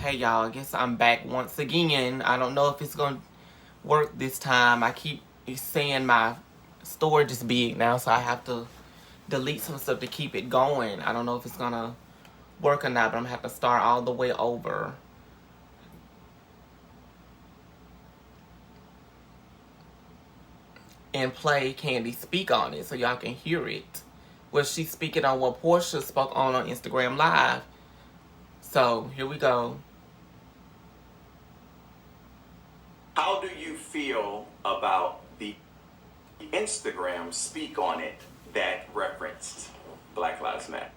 Okay, y'all, I guess I'm back once again. I don't know if it's going to work this time. I keep saying my storage is big now, so I have to delete some stuff to keep it going. I don't know if it's going to work or not, but I'm going to have to start all the way over. And play Kandi speak on it so y'all can hear it. Well, she's speaking on what Porsha spoke on Instagram Live. So, here we go. How do you feel about the Instagram speak on it that referenced Black Lives Matter?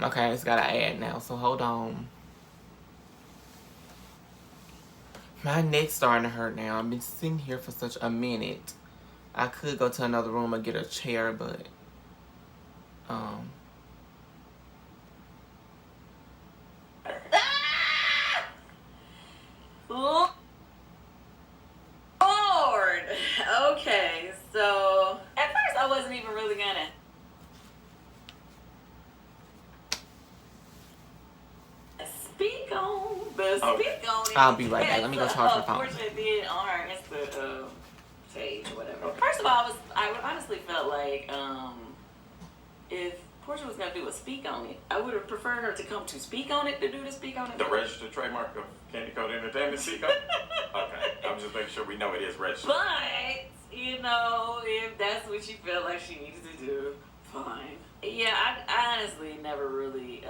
Okay, it's got an ad now, so hold on. My neck's starting to hurt now. I've been sitting here for such a minute. I could go to another room or get a chair, but Lord. Okay, so at first I wasn't even really gonna speak on it. I'll be right back. Let me go charge my phone. Porsha did on her Insta page or whatever. First of all, I honestly felt like if Porsha was gonna do a speak on it, I would have preferred her to come to speak on it, to do the speak on it. The registered trademark of Kandi Code Entertainment speak on it? Okay, I'm just making sure we know it is registered. But, if that's what she felt like she needed to do, fine. Yeah, I honestly never really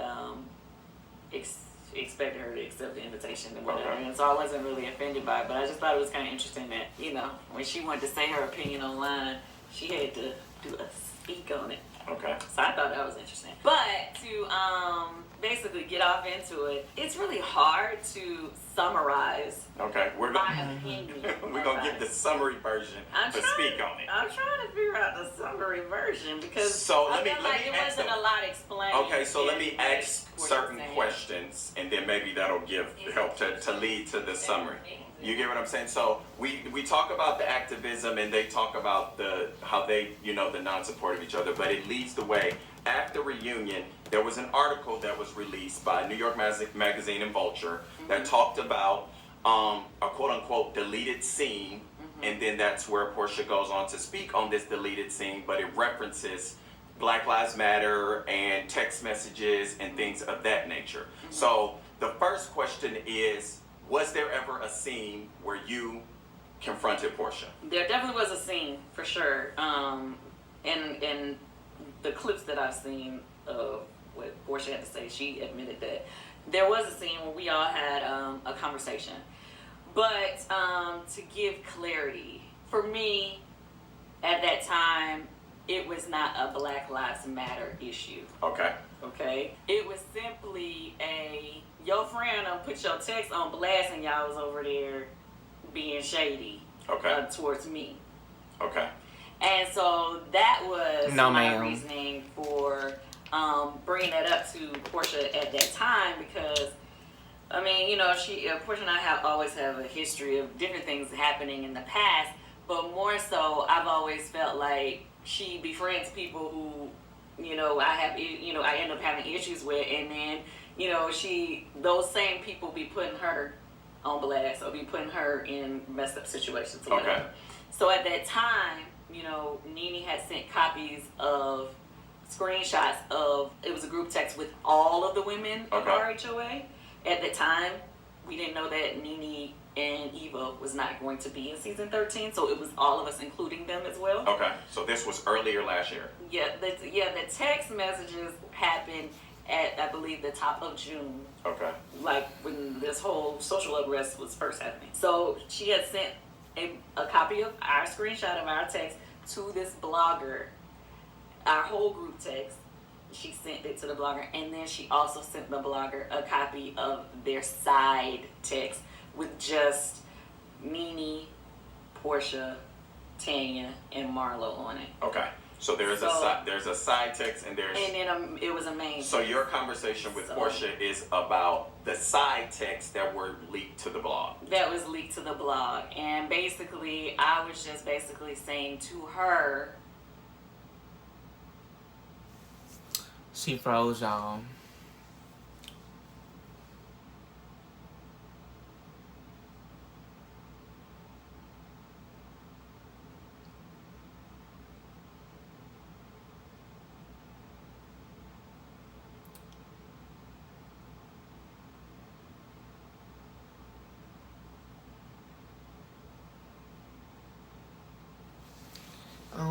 expected her to accept the invitation and whatever, and so I wasn't really offended by it, but I just thought it was kind of interesting that, when she wanted to say her opinion online, she had to do a speak on it. Okay. So I thought that was interesting. But to basically get off into it, it's really hard to summarize my opinion. We're going to give the summary version to speak on it. I'm trying to figure out the summary version because I feel like it wasn't a lot explained. Okay, so let me ask certain questions, and then maybe that'll help to lead to the summary. You get what I'm saying? So we talk about the activism, and they talk about how they, the non-support of each other, but it leads the way. After reunion, there was an article that was released by New York Magazine and Vulture that talked about a quote-unquote deleted scene, and then that's where Porsha goes on to speak on this deleted scene, but it references Black Lives Matter and text messages and things of that nature. So the first question is, was there ever a scene where you confronted Porsha? There definitely was a scene, for sure. In the clips that I've seen of what Porsha had to say, she admitted that there was a scene where we all had a conversation. But to give clarity, for me, at that time, it was not a Black Lives Matter issue. Okay? It was simply your friend put your text on blast and y'all was over there being shady towards me. Okay. And so that was my ma'am. reasoning for bringing that up to Porsha at that time because, Porsha and I always have a history of different things happening in the past, but more so I've always felt like she befriends people who, I end up having issues with, and then, those same people be putting her on blast or be putting her in messed up situations or whatever. So at that time, Nene had sent copies of screenshots of, it was a group text with all of the women of RHOA. At the time, we didn't know that Nene and Eva was not going to be in season 13, so it was all of us, including them as well. Okay, so this was earlier last year. Yeah, the text messages happened at, I believe, the top of June. Okay. Like when this whole social unrest was first happening. So she had sent a copy of our screenshot of our text to this blogger, our whole group text. She sent it to the blogger, and then she also sent the blogger a copy of their side text with just Nene, Porsha, Tanya, and Marlo on it. Okay. So there's a side text and then it was a main So text. Your conversation with Porsha is about the side texts that were leaked to the blog. That was leaked to the blog. And basically, I was just saying to her. She froze, y'all.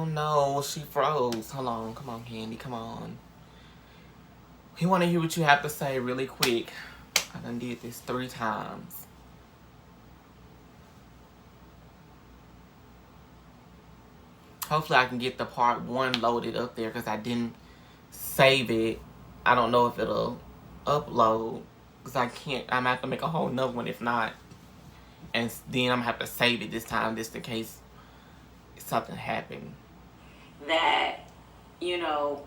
Oh no, she froze. Hold on. Come on, Kandi. Come on. We want to hear what you have to say really quick. I done did this 3 times. Hopefully I can get the part 1 loaded up there because I didn't save it. I don't know if it'll upload because I can't. I'm going to have to make a whole nother one if not. And then I'm going to have to save it this time just in case something happened. That, you know,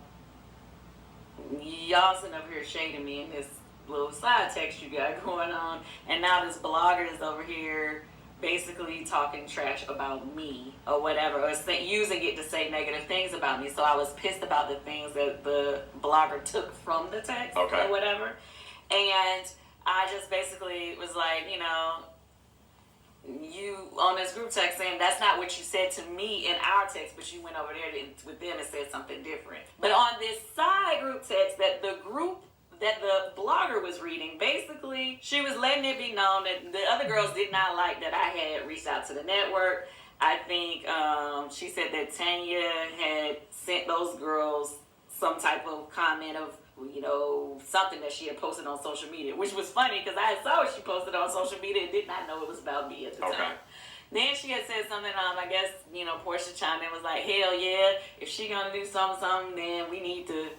y'all sitting over here shading me in this little side text you got going on, and now this blogger is over here basically talking trash about me or whatever, or using it to say negative things about me. So I was pissed about the things that the blogger took from the text or whatever. And I just basically was like, you know, you on this group text saying that's not what you said to me in our text, but you went over there with them and said something different. But on this side group text that the blogger was reading, basically she was letting it be known that the other girls did not like that I had reached out to the network. I think she said that Tanya had sent those girls some type of comment of, you know, something that she had posted on social media, which was funny because I saw what she posted on social media and did not know it was about me at the time. Then she had said something, I guess, you know, Porsha chimed in, was like, hell yeah, if she gonna do something, then we need to,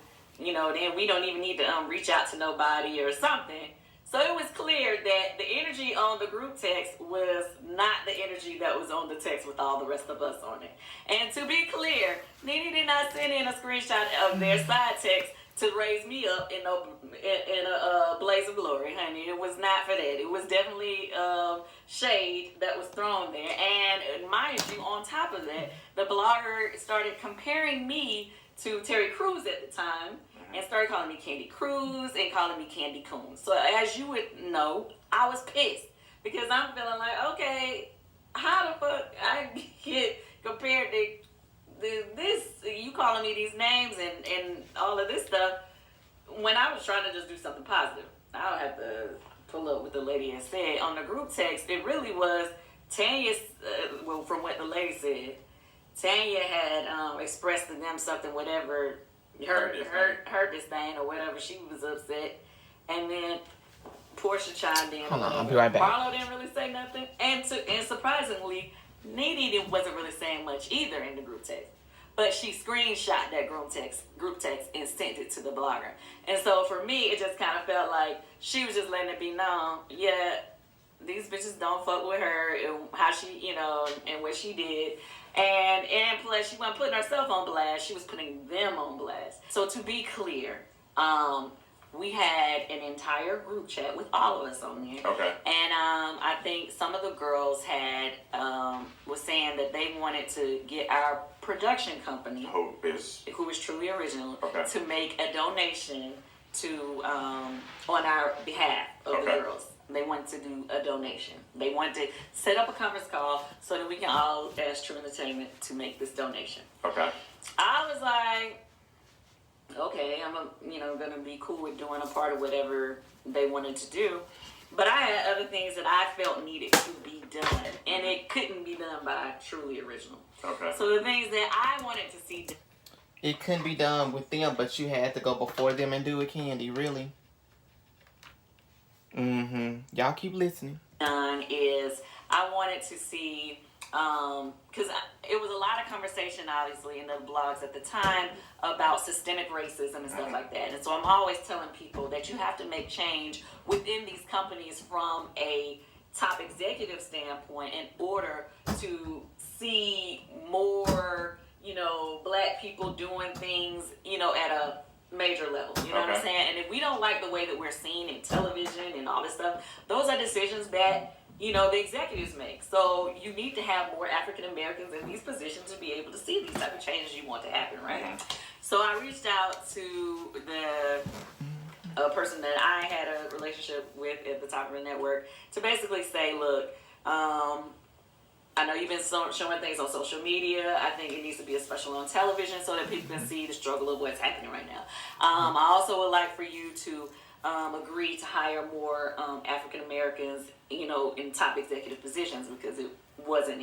you know, then we don't even need to reach out to nobody or something. So it was clear that the energy on the group text was not the energy that was on the text with all the rest of us on it. And to be clear, Nene did not send in a screenshot of their side text to raise me up in a blaze of glory, honey. It was not for that. It was definitely shade that was thrown there. And mind you, on top of that, the blogger started comparing me to Terry Crews at the time and started calling me Candy Cruz and calling me Candy Coons. So as you would know, I was pissed because I'm feeling like, okay, how the fuck I get compared to this, you calling me these names and all of this stuff when I was trying to just do something positive. I'll have to pull up what the lady had said on the group text. It really was Tanya's, well, from what the lady said, Tanya had expressed to them something, whatever, hurt this thing or whatever. She was upset. And then Porsha chimed in. Hold on, I'll be right back. Marlo didn't really say nothing. And surprisingly, Nene wasn't really saying much either in the group text. But she screenshot that group text and sent it to the blogger. And so for me, it just kind of felt like she was just letting it be known, yeah, these bitches don't fuck with her and how she, you know, and what she did. And plus, she wasn't putting herself on blast. She was putting them on blast. So to be clear, we had an entire group chat with all of us on there. Okay. And I think some of the girls had was saying that they wanted to get our production company, who is Truly Original, to make a donation to on our behalf of the girls. They wanted to do a donation. They wanted to set up a conference call so that we can all ask True Entertainment to make this donation. Okay. I was like, okay, I'm gonna be cool with doing a part of whatever they wanted to do. But I had other things that I felt needed to be done, and it couldn't be done by Truly Original. Okay. So the things that I wanted to see done, it couldn't be done with them, but you had to go before them and do it, Kandi, really? Y'all keep listening. Is I wanted to see, because it was a lot of conversation, obviously, in the blogs at the time about systemic racism and stuff like that. And so I'm always telling people that you have to make change within these companies from a top executive standpoint in order to see more, black people doing things, at a major level. You know what I'm saying? And if we don't like the way that we're seen in television and all this stuff, those are decisions that, the executives make. So you need to have more African Americans in these positions to be able to see these type of changes you want to happen, right? So I reached out to a person that I had a relationship with at the top of the network to basically say, look, I know you've been showing things on social media. I think it needs to be a special on television so that people can see the struggle of what's happening right now. I also would like for you to agree to hire more African Americans, in top executive positions because it wasn't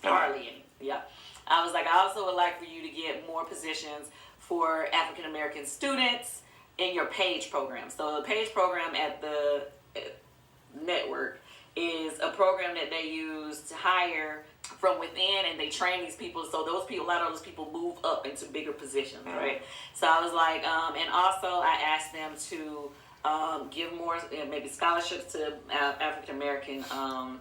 hardly any. Yeah. I was like, I also would like for you to get more positions for African American students in your PAGE program. So the PAGE program at the network is a program that they use to hire from within, and they train these people. So those people, a lot of those people move up into bigger positions, right? So I was like, and also I asked them to give more, maybe scholarships to African American.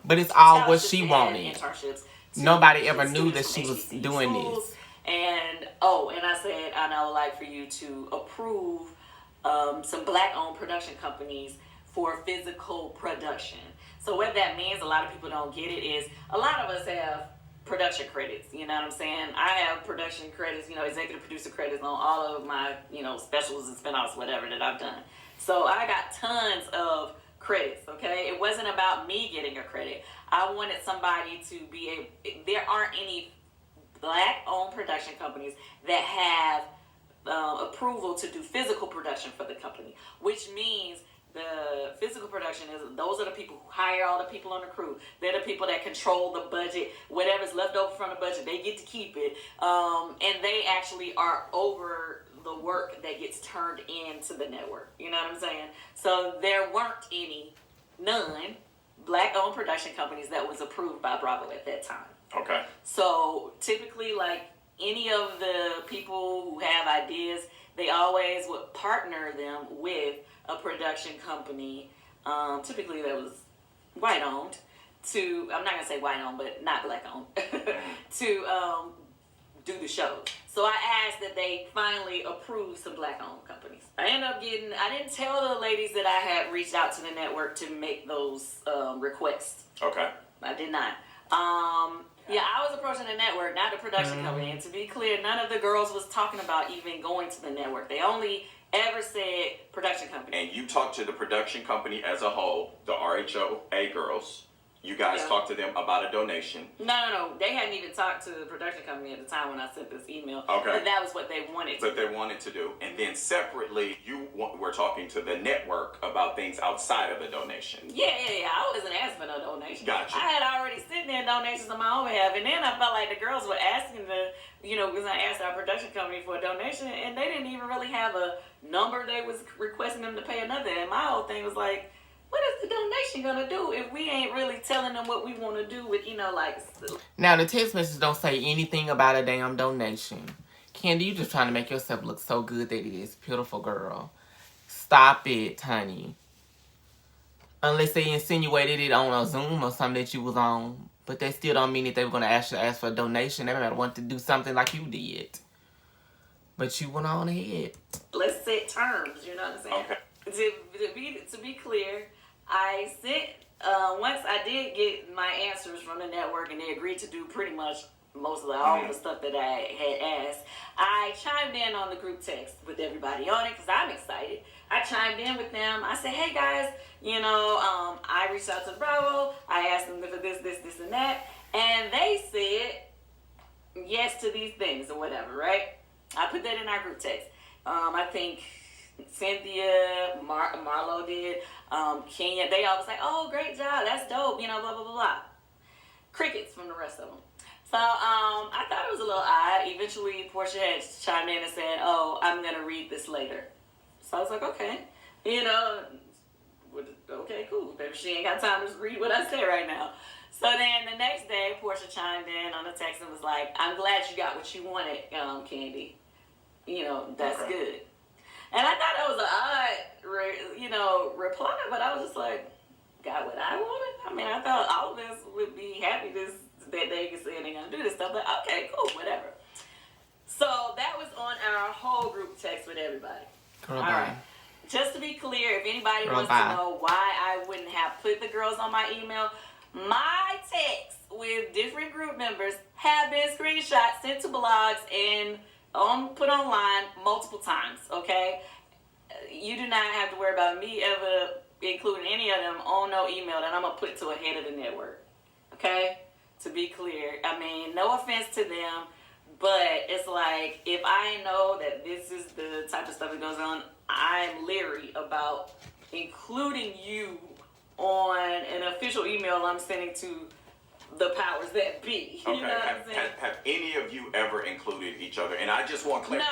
But it's all what scholarships she and wanted. Internships. Nobody ever knew students that she from was HBCU doing schools. this. And and I said, and I would like for you to approve some black-owned production companies for physical production. So what that means, a lot of people don't get it, is a lot of us have production credits. You know what I'm saying? I have production credits, executive producer credits on all of my, specials and spinoffs, whatever that I've done. So I got tons of credits, okay? It wasn't about me getting a credit. I wanted somebody to be there aren't any black-owned production companies that have approval to do physical production for the company, which means the physical production those are the people who hire all the people on the crew. They're the people that control the budget. Whatever's left over from the budget, they get to keep it. And they actually are over the work that gets turned into the network. You know what I'm saying? So there weren't none black-owned production companies that was approved by Bravo at that time. Okay. So typically, like any of the people who have ideas, they always would partner them with a production company, typically that was white owned, I'm not gonna say white owned, but not black owned, to do the shows. So I asked that they finally approve some black owned companies. I didn't tell the ladies that I had reached out to the network to make those requests. Okay. I did not. Yeah, I was approaching the network, not the production company. And to be clear, none of the girls was talking about even going to the network. They only ever said production company. And you talked to the production company as a whole, the RHOA girls. You guys talked to them about a donation. No. They hadn't even talked to the production company at the time when I sent this email. Okay. But that was what they wanted to do. But they wanted to do. And then separately, you were talking to the network about things outside of the donation. Yeah. I wasn't asking for no donation. Gotcha. I had already sent there donations on my own behalf. And then I felt like the girls were asking because I asked our production company for a donation, and they didn't even really have a number they was requesting them to pay another. And my whole thing was like, what is the donation gonna do if we ain't really telling them what we want to do with, Now, the text message don't say anything about a damn donation. Kandi, you just trying to make yourself look so good that it is. Beautiful girl. Stop it, honey. Unless they insinuated it on a Zoom or something that you was on. But that still don't mean that they were going to actually ask for a donation. They might want to do something like you did. But you went on ahead. Let's set terms, you know what I'm saying? Okay. To be clear, I sent, once I did get my answers from the network and they agreed to do pretty much most of all the stuff that I had asked, I chimed in on the group text with everybody on it because I'm excited. I chimed in with them. I said, hey guys, I reached out to Bravo. I asked them for this, and that. And they said yes to these things or whatever, right? I put that in our group text. I think Cynthia, Marlo did, Kenya, they all was like, oh, great job, that's dope, blah, blah, blah, blah. Crickets from the rest of them. So I thought it was a little odd. Eventually, Porsha had chimed in and said, oh, I'm going to read this later. So I was like, okay, okay, cool. Maybe she ain't got time to read what I say right now. So then the next day, Porsha chimed in on the text and was like, I'm glad you got what you wanted, Kandi. That's good. And I thought that was an odd, reply, but I was just like, got what I wanted? I mean, I thought all of us would be happy that they could say they're going to do this stuff, but okay, cool, whatever. So that was on our whole group text with everybody. Girl, all bye. right. Just to be clear, if anybody Girl, wants bye. to know why I wouldn't have put the girls on my email, my texts with different group members have been screenshots, sent to blogs, and put online multiple times, okay? You do not have to worry about me ever including any of them on no email that I'm going to put to a head of the network, okay? To be clear, I mean, no offense to them, but it's like, if I know that this is the type of stuff that goes on, I'm leery about including you on an official email I'm sending to the powers that be. Okay. You know what I'm saying? Have any of you ever included each other? And I just want clarity.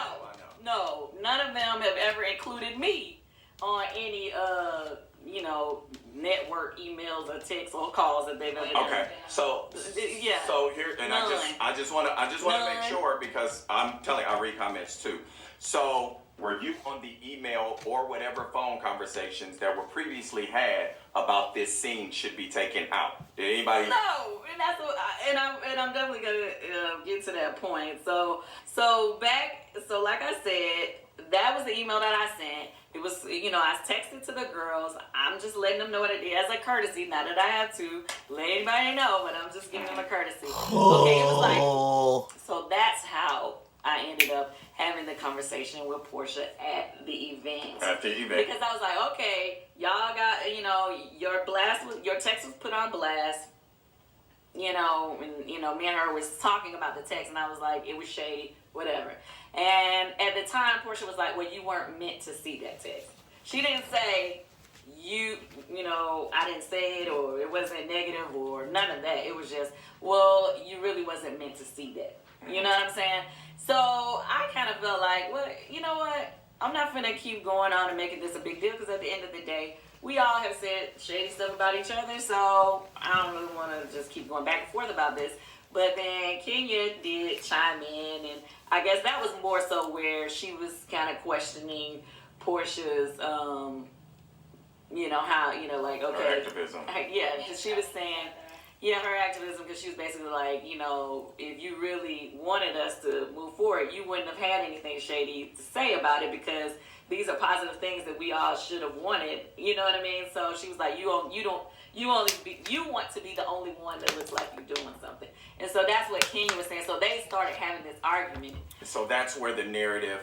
No, none of them have ever included me on any network emails or texts or calls that they've ever done. Okay, so yeah. So here, and None. I just want to make sure, because I'm telling you, I read comments too. So were you on the email or whatever phone conversations that were previously had about this scene should be taken out? Did anybody? No, and that's what, I'm definitely gonna get to that point. So like I said, that was the email that I sent. It was, I texted to the girls. I'm just letting them know what it is as a courtesy. Not that I have to let anybody know, but I'm just giving them a courtesy. Okay, it was like, so that's how I ended up having the conversation with Porsha at the event. Because I was like, okay, y'all got, your text was put on blast. And me and her was talking about the text, and I was like, it was shady, whatever. And at the time, Porsha was like, well, you weren't meant to see that text. She didn't say, I didn't say it, or it wasn't negative, or none of that. It was just, well, you really wasn't meant to see that. You know what I'm saying? So I kind of felt like, well, you know what? I'm not finna keep going on and making this a big deal, because at the end of the day, we all have said shady stuff about each other, so I don't really want to just keep going back and forth about this. But then Kenya did chime in, and I guess that was more so where she was kind of questioning Porsha's, how, like, okay. Her activism. Yeah, because she was saying, her activism, because she was basically like, if you really wanted us to move forward, you wouldn't have had anything shady to say about it, because these are positive things that we all should have wanted. You know what I mean? So she was like, you want to be the only one that looks like you're doing something. And so that's what Kenya was saying. So they started having this argument. So that's where the narrative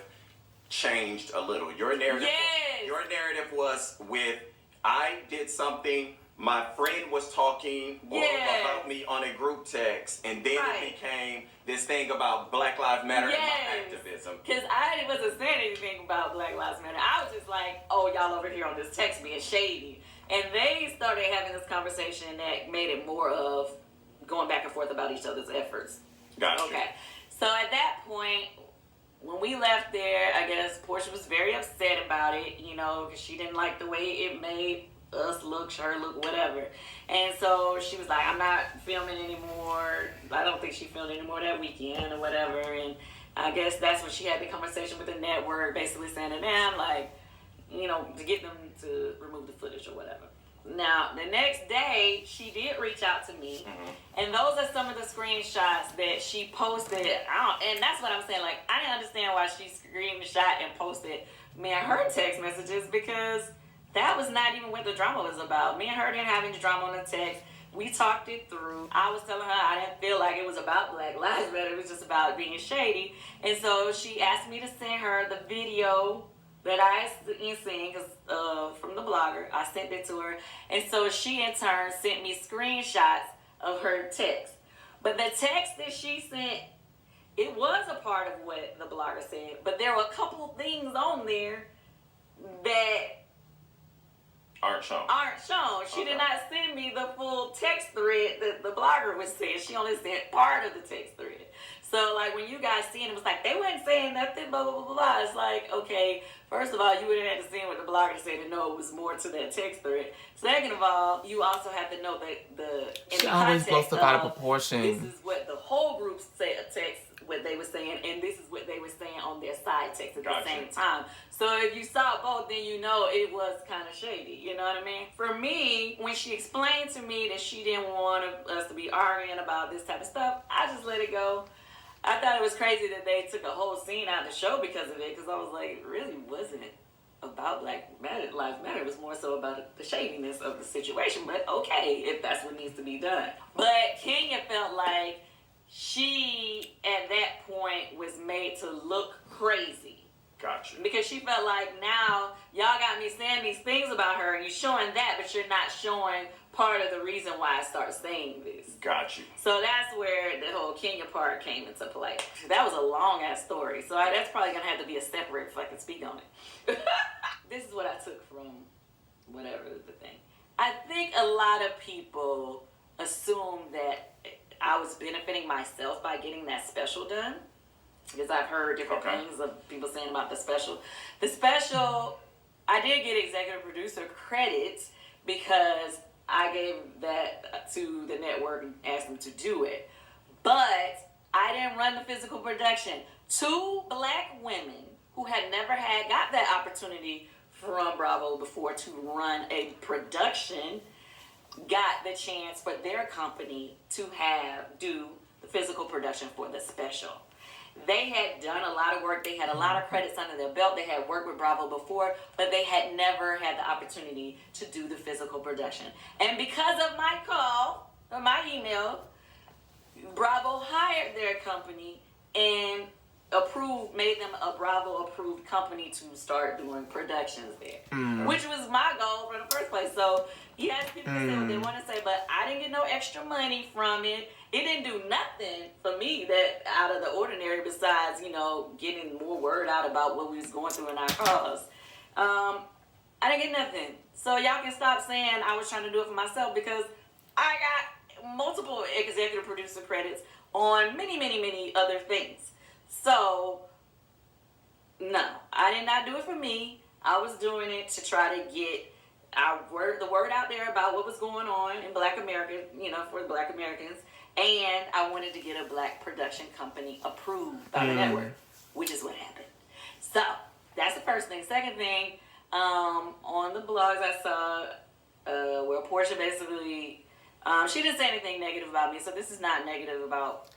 changed a little. Your narrative, yes. Your narrative was with, I did something, my friend was talking about me on a group text, and then it became this thing about Black Lives Matter and my activism. Because I wasn't saying anything about Black Lives Matter. I was just like, oh, y'all over here on this text being shady. And they started having this conversation that made it more of going back and forth about each other's efforts. Gotcha. Okay. So at that point, when we left there, I guess Porsha was very upset about it, because she didn't like the way it made us look, her look, whatever. And so she was like, I'm not filming anymore. I don't think she filmed anymore that weekend or whatever. And I guess that's when she had the conversation with the network, basically saying to them, like, to get them to remove the footage or whatever. Now, the next day, she did reach out to me, and those are some of the screenshots that she posted. And that's what I'm saying. Like, I didn't understand why she screenshot and posted me and her text messages, because that was not even what the drama was about. Me and her didn't have any drama on the text. We talked it through. I was telling her I didn't feel like it was about Black Lives Matter. It was just about being shady. And so she asked me to send her the video that I seen from the blogger. I sent it to her. And so she, in turn, sent me screenshots of her text. But the text that she sent, it was a part of what the blogger said. But there were a couple of things on there that aren't shown. She did not send me the full text thread that the blogger was saying. She only sent part of the text thread. So, like, when you guys seen it, it was like, they weren't saying nothing, blah, blah, blah, blah, blah. It's like, okay, first of all, you wouldn't have to see what the blogger said to know it was more to that text thread. Second of all, you also have to know that she always blows stuff out of proportion. This is what the whole group text, what they were saying, and this is what they were saying on their side text at the same time. So if you saw both, then you know it was kind of shady. You know what I mean? For me, when she explained to me that she didn't want us to be arguing about this type of stuff, I just let it go. I thought it was crazy that they took a whole scene out of the show because of it, because I was like, it really wasn't about Black Lives Matter. It was more so about the shadiness of the situation. But okay, if that's what needs to be done. But Kenya felt like she, at that point, was made to look crazy. Gotcha. Because she felt like, now y'all got me saying these things about her, and you're showing that, but you're not showing part of the reason why I started saying this. Got you. So that's where the whole Kenya part came into play. That was a long ass story, so that's probably gonna have to be a separate if I can speak on it. This is what I took from whatever the thing. I think a lot of people assumed that I was benefiting myself by getting that special done. Because I've heard different things of people saying about the special. The special, I did get executive producer credit because I gave that to the network and asked them to do it. But I didn't run the physical production. 2 black women who had never got that opportunity from Bravo before to run a production got the chance for their company to do the physical production for the special. They had done a lot of work. They had a lot of credits under their belt. They had worked with Bravo before, but they had never had the opportunity to do the physical production. And because of my call, or my email, Bravo hired their company and made them a Bravo approved company to start doing productions there, which was my goal from the first place. So yes, people can say what they want to say, but I didn't get no extra money from it. It didn't do nothing for me that out of the ordinary besides, getting more word out about what we was going through in our cause. I didn't get nothing. So y'all can stop saying I was trying to do it for myself, because I got multiple executive producer credits on many, many, many other things. So, no, I did not do it for me. I was doing it to try to get the word out there about what was going on in Black America, for Black Americans. And I wanted to get a Black production company approved by the network, which is what happened. So, that's the first thing. Second thing, on the blogs I saw where Porsha basically, she didn't say anything negative about me, so this is not negative about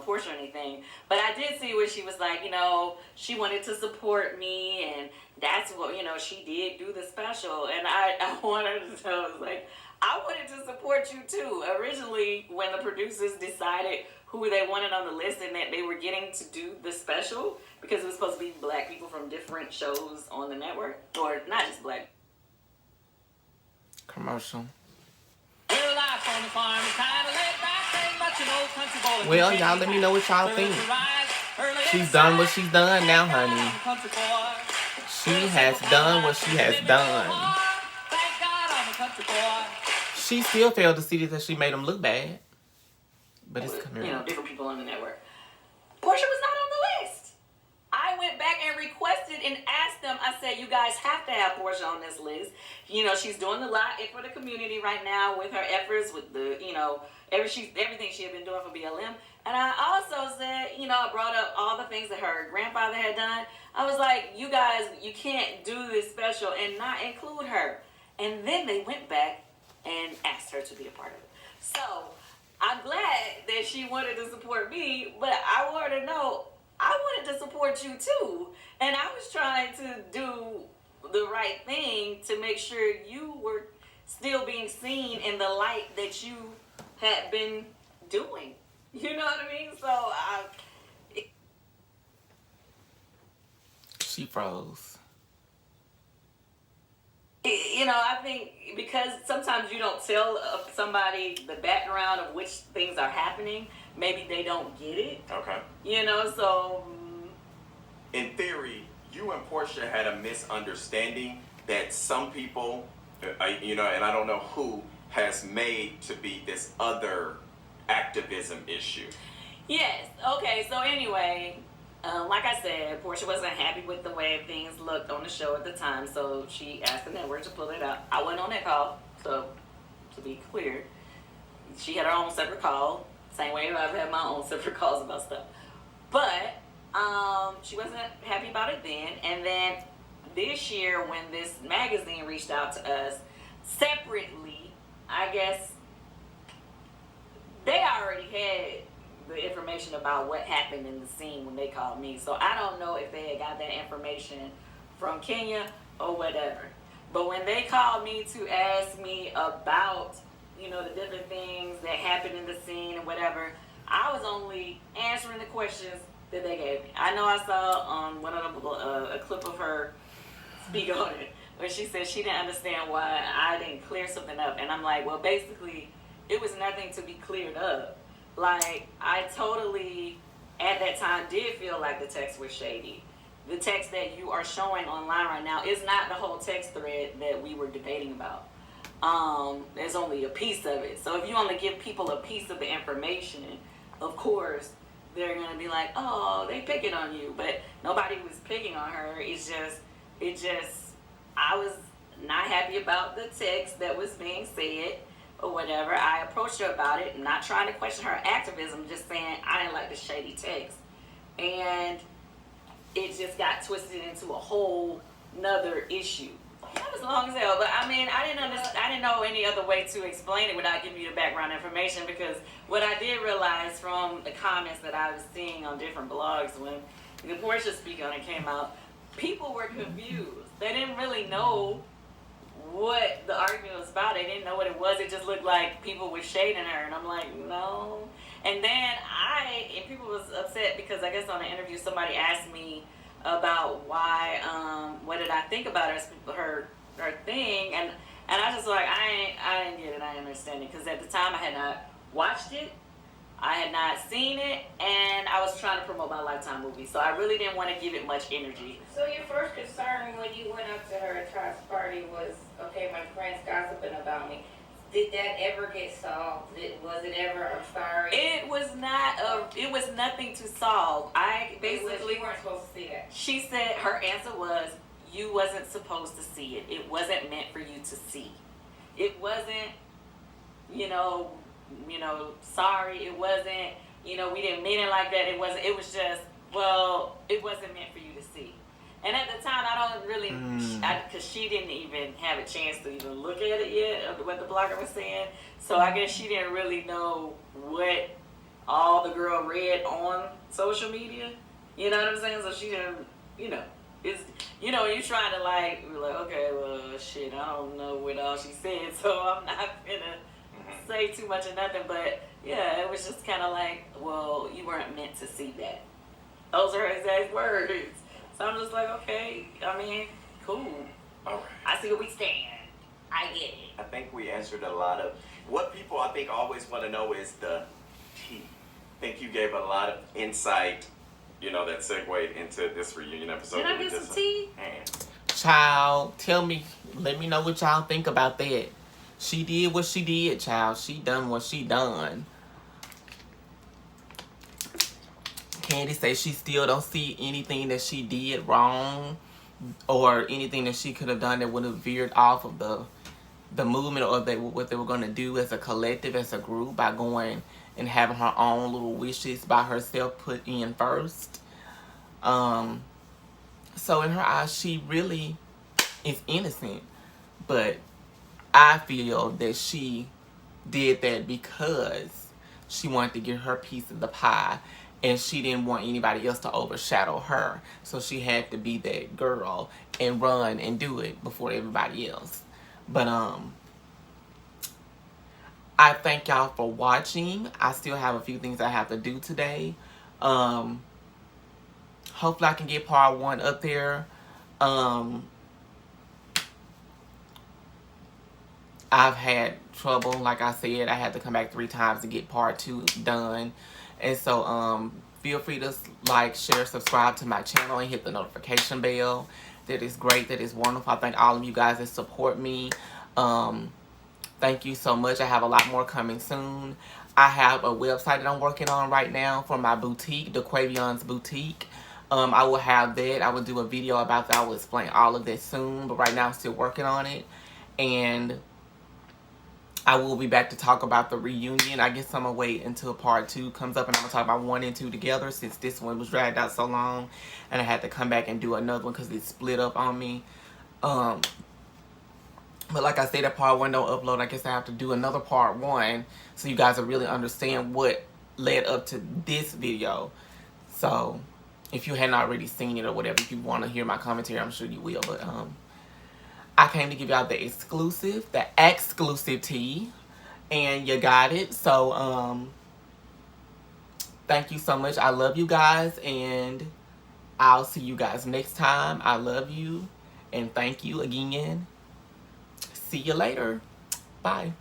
Porsha or anything, but I did see where she was like, she wanted to support me, and that's what, she did do the special, and I wanted to tell, I wanted to support you too. Originally, when the producers decided who they wanted on the list and that they were getting to do the special, because it was supposed to be Black people from different shows on the network, or not just Black. Commercial. On the farm, kind of laid back, ain't much an old country boy. Well, y'all let me know what y'all think. She's done what she's done now, honey. She has done what she has done. She still failed to see that she made them look bad. But it's coming out. Different people on the network. Porsha was not on the list. I went back and requested and asked them, I said, you guys have to have Porsha on this list. She's doing a lot for the community right now with her efforts, with the, everything she had been doing for BLM. And I also said, I brought up all the things that her grandfather had done. I was like, you guys, you can't do this special and not include her. And then they went back and asked her to be a part of it. So I'm glad that she wanted to support me, but I wanted to know, I wanted to support you too. And I was trying to do the right thing to make sure you were still being seen in the light that you had been doing. You know what I mean? So she froze. I think because sometimes you don't tell somebody the background of which things are happening, maybe they don't get it. Okay. So in theory, you and Porsha had a misunderstanding that some people, and I don't know who, has made to be this other activism issue. Yes. Okay. So anyway, like I said, Porsha wasn't happy with the way things looked on the show at the time, so she asked the network to pull it out. I wasn't on that call, so to be clear, she had her own separate call, same way I've had my own separate calls about stuff. But she wasn't happy about it then, and then this year when this magazine reached out to us separately, I guess they already had the information about what happened in the scene when they called me. So I don't know if they had got that information from Kenya or whatever. But when they called me to ask me about, the different things that happened in the scene and whatever, I was only answering the questions that they gave me. I know I saw on one of them a clip of her speak on it, where she said she didn't understand why I didn't clear something up. And I'm like, well, basically, it was nothing to be cleared up. Like, I totally, at that time, did feel like the text was shady. The text that you are showing online right now is not the whole text thread that we were debating about. there's only a piece of it. So if you only give people a piece of the information, of course, they're going to be like, oh, they picking on you. But nobody was picking on her. I was not happy about the text that was being said or whatever. I approached her about it, not trying to question her activism, just saying I didn't like the shady text. And it just got twisted into a whole nother issue. That was long as hell, but I mean, I didn't know any other way to explain it without giving you the background information, because what I did realize from the comments that I was seeing on different blogs when the Porsha Speak On It came out, people were confused. They didn't really know what the argument was about. They didn't know what it was. It just looked like people were shading her, and I'm like, no. And then people was upset because I guess on the interview somebody asked me about why, what did I think about her thing, and I just like, I didn't get it, I didn't understand it, because at the time I had not watched it, I had not seen it, and I was trying to promote my Lifetime movie, so I really didn't want to give it much energy. So your first concern when you went up to her at Tribe's party was, okay, my friend's gossiping about me. Did that ever get solved? Was it ever, I'm sorry? It was not it was nothing to solve. I basically, you weren't supposed to see that. She said her answer was, you wasn't supposed to see it. It wasn't meant for you to see. It wasn't, sorry. It wasn't, we didn't mean it like that. It was just, well, it wasn't meant for you to see. And at the time, I don't really, because she didn't even have a chance to even look at it yet, of what the blogger was saying. So I guess she didn't really know what all the girl read on social media. You know what I'm saying? So she didn't, you trying to like, okay, well, shit, I don't know what all she said, so I'm not gonna say too much of nothing. But yeah, it was just kind of like, well, you weren't meant to see that. Those are her exact words. So I'm just like, okay, I mean, cool. All right. I see where we stand. I get it. I think we answered a lot of what people I think always want to know is the tea. I think you gave a lot of insight, that segued into this reunion episode. Did I get some tea? Child, let me know what y'all think about that. She did what she did, child. She done what she done. Kandi says she still don't see anything that she did wrong or anything that she could have done that would have veered off of the movement or what they were going to do as a collective, as a group, by going and having her own little wishes by herself put in first. So in her eyes, she really is innocent. But I feel that she did that because she wanted to get her piece of the pie. And she didn't want anybody else to overshadow her. So she had to be that girl and run and do it before everybody else. But I thank y'all for watching. I still have a few things I have to do today. Hopefully I can get part 1 up there. I've had trouble. Like I said, I had to come back 3 times to get part 2 done. And so, feel free to like, share, subscribe to my channel, and hit the notification bell. That is great. That is wonderful. I thank all of you guys that support me. Thank you so much. I have a lot more coming soon. I have a website that I'm working on right now for my boutique, DeQuavion's Boutique. I will have that. I will do a video about that. I will explain all of that soon. But right now, I'm still working on it. And I will be back to talk about the reunion. I guess I'm going to wait until part 2 comes up, and I'm going to talk about 1 and 2 together, since this one was dragged out so long and I had to come back and do another one because it split up on me. But like I said, that part 1 don't upload. I guess I have to do another part 1 so you guys will really understand what led up to this video. So if you hadn't already seen it or whatever, if you want to hear my commentary, I'm sure you will. But I came to give y'all the exclusive tea, and you got it. So, thank you so much. I love you guys, and I'll see you guys next time. I love you, and thank you again. See you later. Bye.